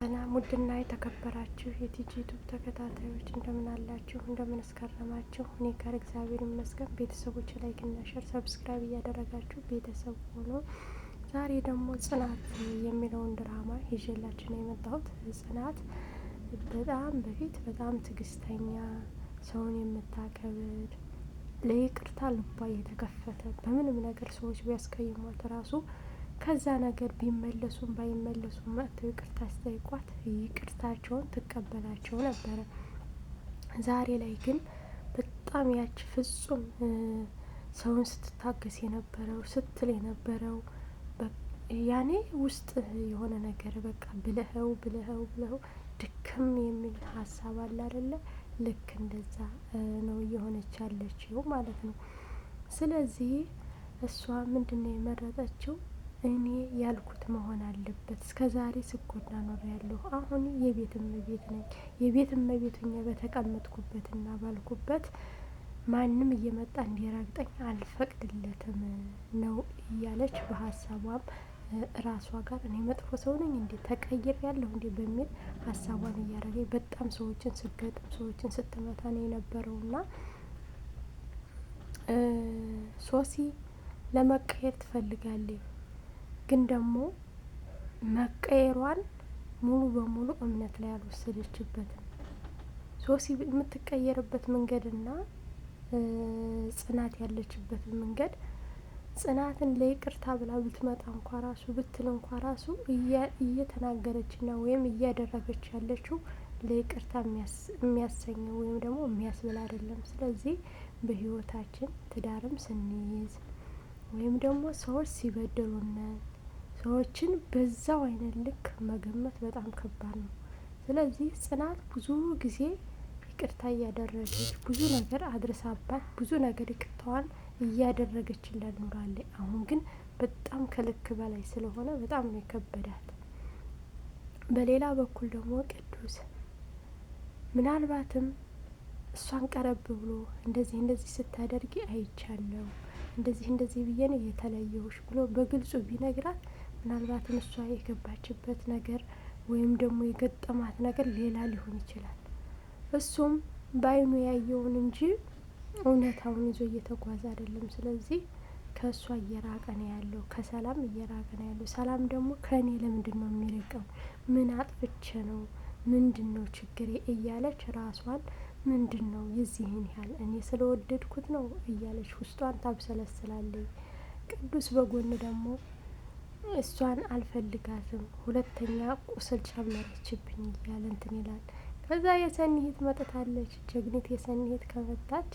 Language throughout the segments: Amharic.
ሰላም ውድና የተከበራችሁ የቲጂ ዩቲዩብ ተከታታዮች እንደምን አላችሁ? እንደምን እስከረማችሁ? እኔ ጋር እግዚአብሔር ይመስገን። ቤተሰቦች ላይክ እና ሼር ሰብስክራይብ እያደረጋችሁ ቤተሰብ ሆኖ ዛሬ ደግሞ ጽናት የሚለውን ድራማ ይዤላችሁ ነው የመጣሁት። ጽናት በጣም ትዕግስተኛ፣ ሰውን የምታከብር፣ ለይቅርታ ልቧ የተከፈተ፣ በምንም ነገር ሰዎች ቢያስቀይሟት ራሱ ከዛ ነገር ቢመለሱም ባይመለሱም መጥተው ይቅርታ ሲጠይቋት ይቅርታቸውን ትቀበላቸው ነበረ። ዛሬ ላይ ግን በጣም ያቺ ፍጹም ሰውን ስትታገስ የነበረው ስትል የነበረው ያኔ ውስጥ የሆነ ነገር በቃ ብለኸው ድክም የሚል ሀሳብ አለ አይደለ? ልክ እንደዛ ነው እየሆነች ያለችው ማለት ነው። ስለዚህ እሷ ምንድነው የመረጠችው? እኔ ያልኩት መሆን አለበት። እስከ ዛሬ ስጎዳ ኖር ያለሁ፣ አሁን የቤት እመቤት ነኝ። የቤት እመቤት ሆኜ በተቀመጥኩበትና ባልኩበት ማንም እየመጣ እንዲረግጠኝ አልፈቅድለትም ነው እያለች በሀሳቧም ራሷ ጋር እኔ መጥፎ ሰው ነኝ እንዴ? ተቀይር ያለሁ እንዴ? በሚል ሀሳቧን እያደረገ በጣም ሰዎችን ስገጥም ሰዎችን ስትመታ ነው የነበረውና ሶሲ ለመቀየር ትፈልጋለች። ግን ደግሞ መቀየሯን ሙሉ በሙሉ እምነት ላይ አልወሰደችበትም። ሶሲ የምትቀየርበት መንገድና ጽናት ያለችበትን መንገድ ጽናትን ለይቅርታ ብላ ብትመጣ እንኳ ራሱ ብትል እንኳ ራሱ እየተናገረችና ወይም እያደረገች ያለችው ለይቅርታ የሚያሰኘው ወይም ደግሞ የሚያስብል አይደለም። ስለዚህ በህይወታችን ትዳርም ስንይዝ ወይም ደግሞ ሰዎች ሲበደሉና ሰዎችን በዛው አይነት ልክ መገመት በጣም ከባድ ነው። ስለዚህ ጽናት ብዙ ጊዜ ይቅርታ እያደረገች ብዙ ነገር አድርሳባት ብዙ ነገር ይቅርታዋን እያደረገችላት ኖራለች። አሁን ግን በጣም ከልክ በላይ ስለሆነ በጣም ነው የከበዳት። በሌላ በኩል ደግሞ ቅዱስ ምናልባትም እሷን ቀረብ ብሎ እንደዚህ ስታደርጊ አይቻለሁ፣ እንደዚህ ብዬ ነው የተለየሁሽ ብሎ በግልጹ ቢነግራት ምናልባትም እሷ የገባችበት ነገር ወይም ደግሞ የገጠማት ነገር ሌላ ሊሆን ይችላል። እሱም በአይኑ ያየውን እንጂ እውነታውን ይዞ እየተጓዘ አይደለም። ስለዚህ ከእሷ እየራቀ ነው ያለው፣ ከሰላም እየራቀ ነው ያለው። ሰላም ደግሞ ከእኔ ለምንድን ነው የሚርቀው? ምን አጥፍቼ ነው? ምንድን ነው ችግሬ? እያለች ራሷን ምንድን ነው የዚህን ያህል እኔ ስለወደድኩት ነው እያለች ውስጧን ታብሰለስላለች። ቅዱስ በጎን ደግሞ እሷን አልፈልጋትም፣ ሁለተኛ ቁስል ጨመረችብኝ እያለ እንትን ይላል። ከዛ የሰኒሂት መጥታለች። ጀግኒት የሰኒሂት ከመጣች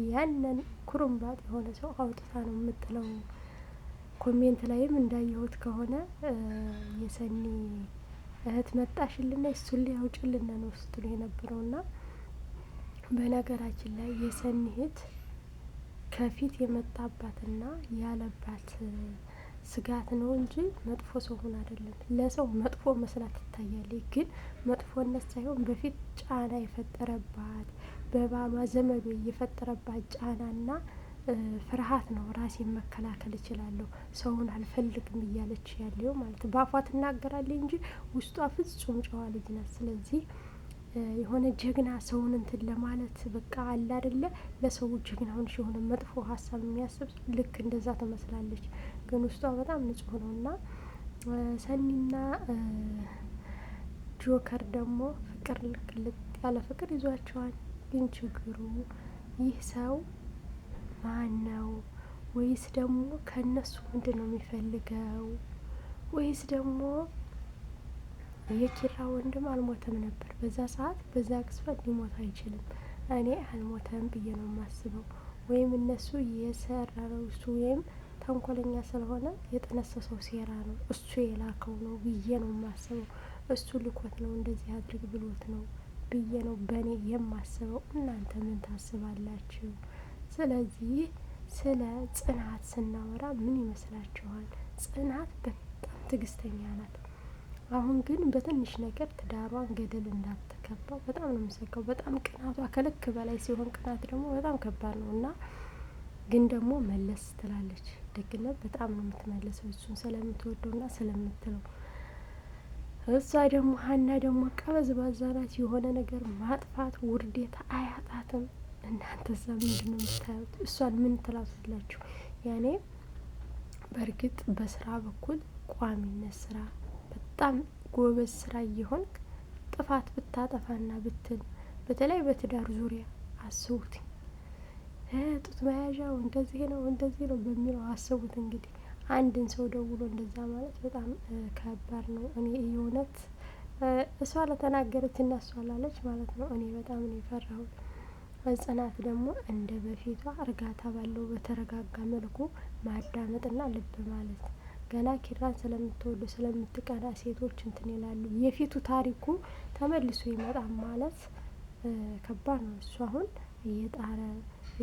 ያንን ኩርምባጥ የሆነ ሰው አውጥታ ነው የምጥለው። ኮሜንት ላይም እንዳየሁት ከሆነ የሰኒ እህት መጣሽልና እሱን ሊያውጭልን ነው ስትሉ የነበረውና በነገራችን ላይ የሰኒሂት ከፊት የመጣባትና ያለባት ስጋት ነው እንጂ መጥፎ ሰው ሆነ አይደለም። ለሰው መጥፎ መስላት ትታያለች፣ ግን መጥፎነት ሳይሆን በፊት ጫና የፈጠረባት በባሏ ዘመዶ የፈጠረባት ጫናና ፍርሃት ነው። ራሴን መከላከል እችላለሁ፣ ሰውን አልፈልግም እያለች ያለው ማለት በአፏ ትናገራለች እንጂ ውስጧ ፍጹም ጨዋ ልጅ ናት። ስለዚህ የሆነ ጀግና ሰውን እንትን ለማለት በቃ አለ አይደለ? ለሰው ጀግና ሆነሽ የሆነ መጥፎ ሀሳብ የሚያስብ ልክ እንደዛ ትመስላለች፣ ግን ውስጧ በጣም ንጹህ ነው። እና ሰኒና ጆከር ደግሞ ፍቅር ልቅ ያለ ፍቅር ይዟቸዋል። ግን ችግሩ ይህ ሰው ማን ነው? ወይስ ደግሞ ከእነሱ ምንድን ነው የሚፈልገው? ወይስ ደግሞ የኪራ ወንድም አልሞተም ነበር በዛ ሰዓት፣ በዛ ቅጽበት ሊሞት አይችልም። እኔ አልሞተም ብዬ ነው የማስበው። ወይም እነሱ የሰራው እሱ ወይም ተንኮለኛ ስለሆነ የጠነሰሰው ሴራ ነው፣ እሱ የላከው ነው ብዬ ነው የማስበው። እሱ ልኮት ነው እንደዚህ አድርግ ብሎት ነው ብዬ ነው በእኔ የማስበው። እናንተ ምን ታስባላችሁ? ስለዚህ ስለ ጽናት ስናወራ ምን ይመስላችኋል? ጽናት በጣም ትዕግስተኛ ናት። አሁን ግን በትንሽ ነገር ትዳሯን ገደል እንዳትገባ በጣም ነው የምሰጋው። በጣም ቅናቷ ከልክ በላይ ሲሆን ቅናት ደግሞ በጣም ከባድ ነው እና ግን ደግሞ መለስ ትላለች። ደግነት በጣም ነው የምትመልሰው እሱን ስለምትወደውና ስለምትለው እሷ ደግሞ ሀና ደግሞ ቀበዝባዛ ናት። የሆነ ነገር ማጥፋት ውርዴታ አያጣትም። እናንተዛ ምንድን ነው የምታዩት? እሷን ምን ትላታላችሁ? ያኔ በእርግጥ በስራ በኩል ቋሚነት ስራ በጣም ጎበዝ ስራ እየሆንክ ጥፋት ብታጠፋና ብትል በተለይ በትዳር ዙሪያ አስቡት። ጡት መያዣው እንደዚህ ነው እንደዚህ ነው በሚለው አስቡት። እንግዲህ አንድን ሰው ደውሎ እንደዛ ማለት በጣም ከባድ ነው። እኔ የእውነት እሷ ለተናገረች እና እሷ ላለች ማለት ነው እኔ በጣም ነው የፈራሁት። ጽናት ደግሞ እንደ በፊቷ እርጋታ ባለው በተረጋጋ መልኩ ማዳመጥና ልብ ማለት ገና ኪራን ስለምትወዱ ስለምትቀና ሴቶች እንትን ይላሉ። የፊቱ ታሪኩ ተመልሶ ይመጣል ማለት ከባድ ነው። እሱ አሁን እየጣረ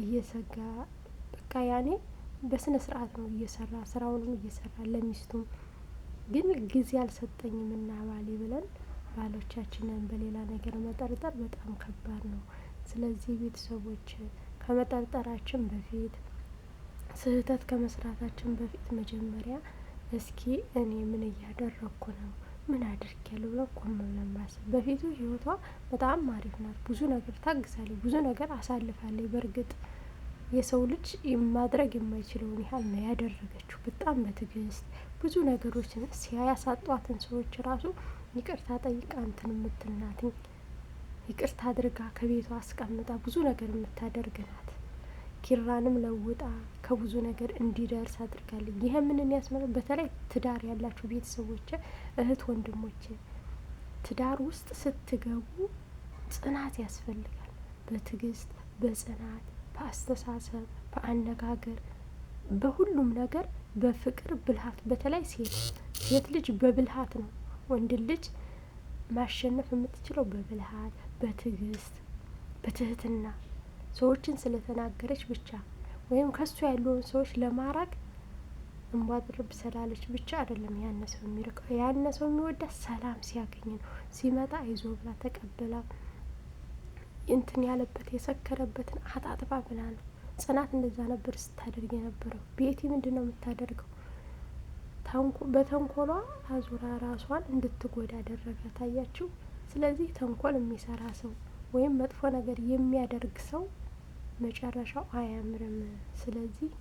እየሰጋ በቃ ያኔ በስነ ስርዓት ነው እየሰራ ስራውንም እየሰራ ለሚስቱም ግን ጊዜ አልሰጠኝም እና ባሌ ብለን ባሎቻችንን በሌላ ነገር መጠርጠር በጣም ከባድ ነው። ስለዚህ ቤተሰቦች ከመጠርጠራችን በፊት ስህተት ከመስራታችን በፊት መጀመሪያ እስኪ እኔ ምን እያደረግኩ ነው ምን አድርጊያለሁ ብለን ቆም ብለን ማሰብ። በፊቱ ህይወቷ በጣም አሪፍ ናት። ብዙ ነገር ታግሳለች፣ ብዙ ነገር አሳልፋለች። በእርግጥ የሰው ልጅ ማድረግ የማይችለውን ያህል ነው ያደረገችው። በጣም በትዕግስት ብዙ ነገሮችን ሲያሳጧትን ሰዎች ራሱ ይቅርታ ጠይቃ እንትን የምትናትኝ ይቅርታ አድርጋ ከቤቷ አስቀምጣ ብዙ ነገር የምታደርግ ናት። ኪራንም ለውጣ ከብዙ ነገር እንዲደርስ አድርጋለች። ይህ ምንን ያስመላል? በተለይ ትዳር ያላችሁ ቤተሰቦች እህት ወንድሞች ትዳር ውስጥ ስትገቡ ጽናት ያስፈልጋል። በትዕግስት በጽናት በአስተሳሰብ በአነጋገር በሁሉም ነገር በፍቅር ብልሃት። በተለይ ሴት ልጅ በብልሃት ነው ወንድ ልጅ ማሸነፍ የምትችለው በብልሃት በትዕግስት በትህትና ሰዎችን ስለተናገረች ብቻ ወይም ከሱ ያለውን ሰዎች ለማራቅ እንቧ ድርብ ስላለች ብቻ አይደለም ያነ ሰው የሚርቀው። ያነ ሰው የሚወዳት ሰላም ሲያገኝ ነው። ሲመጣ አይዞ ብላ ተቀብላ እንትን ያለበት የሰከረበትን አጣጥባ ብላ ነው። ጽናት እንደዛ ነበር ስታደርግ የነበረው። ቤቲ ምንድን ነው የምታደርገው? በተንኮሏ አዙራ ራሷን እንድትጎዳ አደረገ። ታያችሁ። ስለዚህ ተንኮል የሚሰራ ሰው ወይም መጥፎ ነገር የሚያደርግ ሰው መጨረሻው አያምርም። ስለዚህ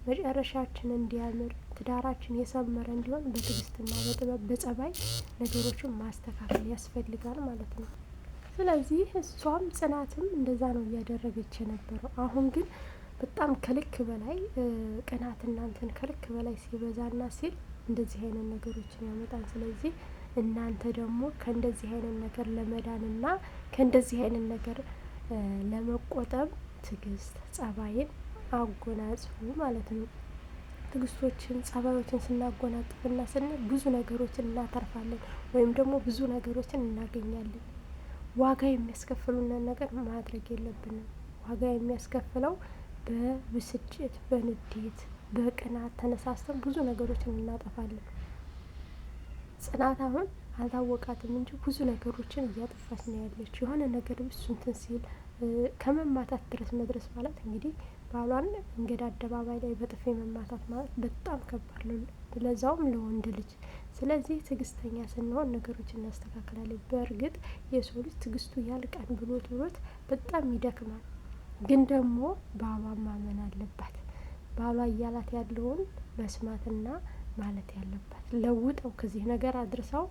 መጨረሻችን እንዲያምር ትዳራችን የሰመረ እንዲሆን በትዕግስትና በጥበብ በጸባይ ነገሮችን ማስተካከል ያስፈልጋል ማለት ነው። ስለዚህ እሷም ጽናትም እንደዛ ነው እያደረገች የነበረው። አሁን ግን በጣም ከልክ በላይ ቅናት እናንተን ከልክ በላይ ሲበዛና ሲል እንደዚህ አይነት ነገሮችን ያመጣል። ስለዚህ እናንተ ደግሞ ከእንደዚህ አይነት ነገር ለመዳንና ከእንደዚህ አይነት ነገር ለመቆጠብ ትዕግስት ጸባይን አጎናጽፉ ማለት ነው። ትዕግስቶችን ጸባዮችን ስናጎናጽፍና ስንል ብዙ ነገሮችን እናተርፋለን ወይም ደግሞ ብዙ ነገሮችን እናገኛለን። ዋጋ የሚያስከፍሉንን ነገር ማድረግ የለብንም። ዋጋ የሚያስከፍለው በብስጭት በንዴት በቅናት ተነሳስተን ብዙ ነገሮችን እናጠፋለን። ጽናት አሁን አልታወቃትም እንጂ ብዙ ነገሮችን እያጠፋች ነው ያለች። የሆነ ነገር ብሱ እንትን ሲል ከመማታት ድረስ መድረስ ማለት እንግዲህ ባሏን እንግዲህ አደባባይ ላይ በጥፊ መማታት ማለት በጣም ከባድ ነው፣ ለዛውም ለወንድ ልጅ። ስለዚህ ትዕግስተኛ ስንሆን ነገሮችን እናስተካክላለን። በእርግጥ የሰው ልጅ ትዕግስቱ ያልቃል ብሎት በጣም ይደክማል። ግን ደግሞ ባሏን ማመን አለባት። ባሏ እያላት ያለውን መስማትና ማለት ያለባት ለውጠው ከዚህ ነገር አድርሰው።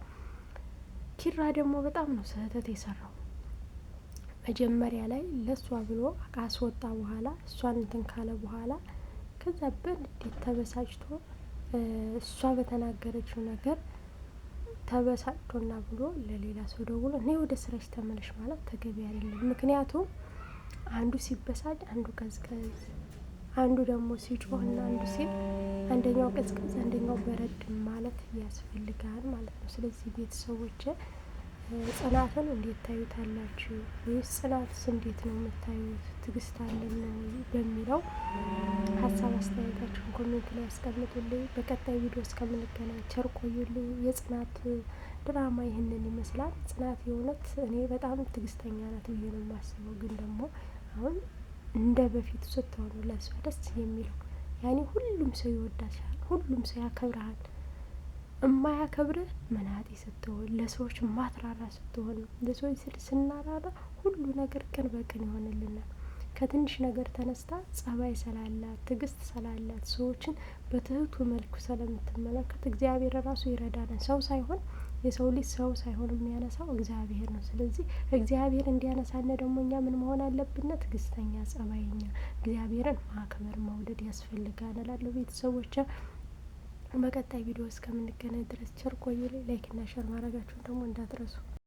ኪራ ደግሞ በጣም ነው ስህተት የሰራው። መጀመሪያ ላይ ለሷ ብሎ ካስወጣ በኋላ እሷን እንትን ካለ በኋላ ከዛ በንዴት ተበሳጭቶ እሷ በተናገረችው ነገር ተበሳጭቶና ብሎ ለሌላ ሰው ደውሎ እኔ ወደ ስራሽ ተመለሽ ማለት ተገቢ አይደለም። ምክንያቱም አንዱ ሲበሳጭ አንዱ ቀዝቀዝ፣ አንዱ ደግሞ ሲጮህና አንዱ ሲል አንደኛው ቀዝቀዝ አንደኛው በረድ ማለት ያስፈልጋል ማለት ነው። ስለዚህ ቤተሰቦች ጽናትን እንዴት ታዩታላችሁ? ወይስ ጽናትስ እንዴት ነው የምታዩት? ትዕግስት አለን በሚለው ሀሳብ አስተያየታችሁን ኮሜንት ላይ ያስቀምጡልኝ። በቀጣይ ቪዲዮ እስከምንገናኝ ቸር ቆዩልኝ። የጽናት ድራማ ይህንን ይመስላል። ጽናት የእውነት እኔ በጣም ትዕግስተኛ ናት ብዬ ነው የማስበው። ግን ደግሞ አሁን እንደ በፊቱ ስትሆኑ ለሷ ደስ የሚለው ያኔ ሁሉም ሰው ይወዳሻል፣ ሁሉም ሰው ያከብረሃል። እማያከብርህ መናጢ ስትሆን፣ ለሰዎች ማትራራ ስትሆን ነው። ለሰዎች ስናራራ ሁሉ ነገር ቀን በቀን ይሆንልናል። ከትንሽ ነገር ተነስታ ጸባይ ስላላት ትዕግስት ስላላት ሰዎችን በትህቱ መልኩ ስለምትመለከት እግዚአብሔር ራሱ ይረዳናል። ሰው ሳይሆን የሰው ልጅ ሰው ሳይሆን የሚያነሳው እግዚአብሔር ነው። ስለዚህ እግዚአብሔር እንዲያነሳን ደግሞ እኛ ምን መሆን አለብን? ትዕግስተኛ፣ ጸባይኛ፣ እግዚአብሔርን ማክበር መውደድ ያስፈልጋል እላለሁ ቤተሰቦች። በቀጣይ ቪዲዮ እስከምንገናኝ ድረስ ቸር ቆዩልኝ። ላይክ እና ሸር ማድረጋችሁን ደግሞ እንዳትረሱ።